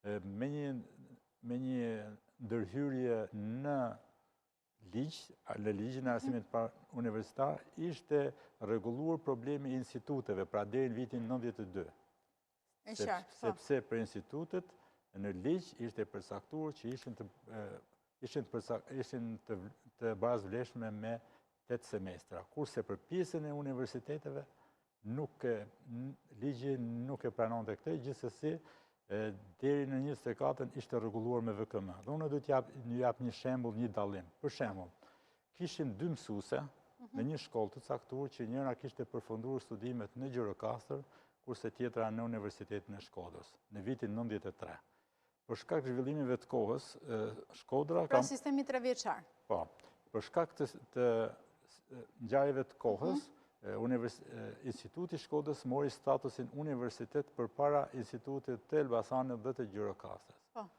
me një ndërhyrje në ligjin e arsimit universitar, ishte rregulluar problemi i instituteve, pra deri në vitin 92. Sepse për institutet, në ligj ishte përcaktuar që ishin të barazvleshme me 8 semestra, kurse për pjesën e universiteteve, ligji nuk e pranonte këtë, gjithsesi deri në 24-ën ishte rregulluar me VKM. Dhe unë do t'ju jap një shembull, një dallim. Për shembull, kishim 2 mësuese në një shkollë të caktuar që njëra kishte përfunduar studimet në Gjirokastër, kurse tjetra në Universitetin e Shkodrës, në vitin 93. Për shkak të zhvillimive të kohës, Shkodra... Pra sistemi 3 vjeçar. Po, për shkak të ngjarjeve të kohës, Instituti i Shkodrës mori statusin universitet përpara Institutit të Elbasanit dhe të Gjirokastrës.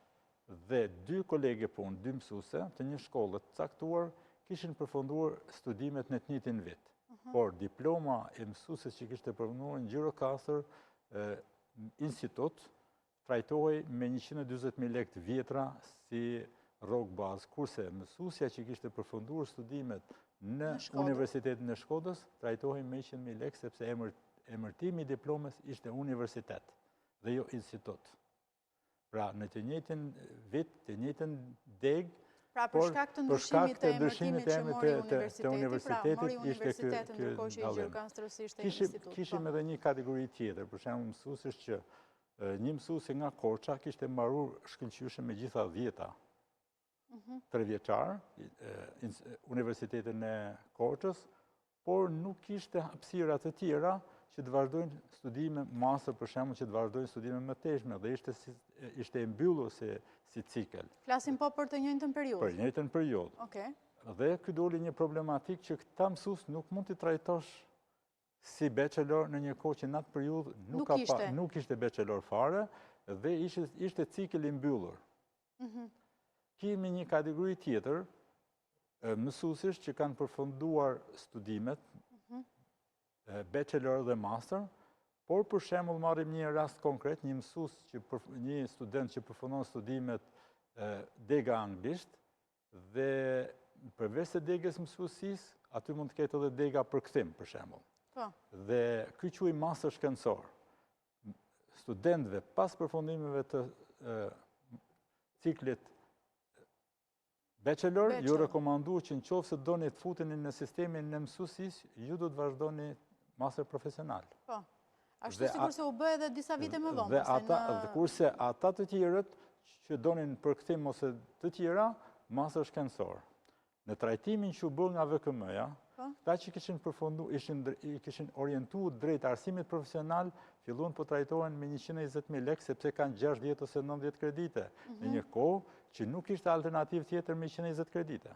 Dhe 2 kolege punë, 2 mësuese të një shkolle të caktuar, kishin përfunduar studimet në të njëjtin vit. Por diploma e mësuesit që kishte përfunduar në Gjirokastër, institut trajtohej me 140.000 lekë të vjetra si rrogë bazë, kurse mësuesja që kishte përfunduar studimet në Universitetin e Shkodrës trajtohej me 100.000 lekë, sepse emërtimi i diplomës ishte universitet dhe jo institut. Pra, në të njëjtin vit, të njëjtin degë, pra për shkak të ndryshimit të emërtimit që mori universiteti, pra mori universitetin ndërkohë që i Gjirokastrës ishte institut. Kishim edhe një kategori tjetër, për shembull mësuesësh që një mësuesi nga Korça kishte mbaruar shkëlqyeshëm me gjitha 10-ta. 3 vjeçar, Universitetin e Korçës, por nuk kishte hapësira të tjera që të vazhdojnë studime master, për shembull, që të vazhdojnë studime më teshme, dhe ishte mbyllur si cikël. Flasim po për të njëjtën periudhë? Për njëjtën periudhë. Dhe ky doli një problematik që këta mësues nuk mund t'i trajtosh si bachelor në një kohë që në atë periudhë nuk ishte bachelor fare dhe ishte cikël i mbyllur. Kemi një kategori tjetër, mësuesish që kanë përfunduar studimet, bachelor dhe master, por për shembull marrim një rast konkret, një student që përfundon studimet dega anglisht, dhe përveç se degës mësuesisë, aty mund të ketë edhe dega përkthim, për shembull. Dhe ky quhet master shkencor. Studentëve pas përfundimeve të ciklit bachelor, ju rekomanduar që nëse doni të futeni në sistemin e mësuesisë, ju do të vazhdoni master profesional. Po. Ashtu sikurse u bë edhe disa vite më vonë. Dhe kurse ata të tjerët që donin përkthim ose të tjera, master shkencor. Në trajtimin që u bë nga VKM-ja, ata që kishin orientuar drejt arsimit profesional, filluan po trajtohen me 120.000 lekë, sepse kanë 60 ose 90 kredite, në një kohë që nuk ishte alternativë tjetër me 120 kredite.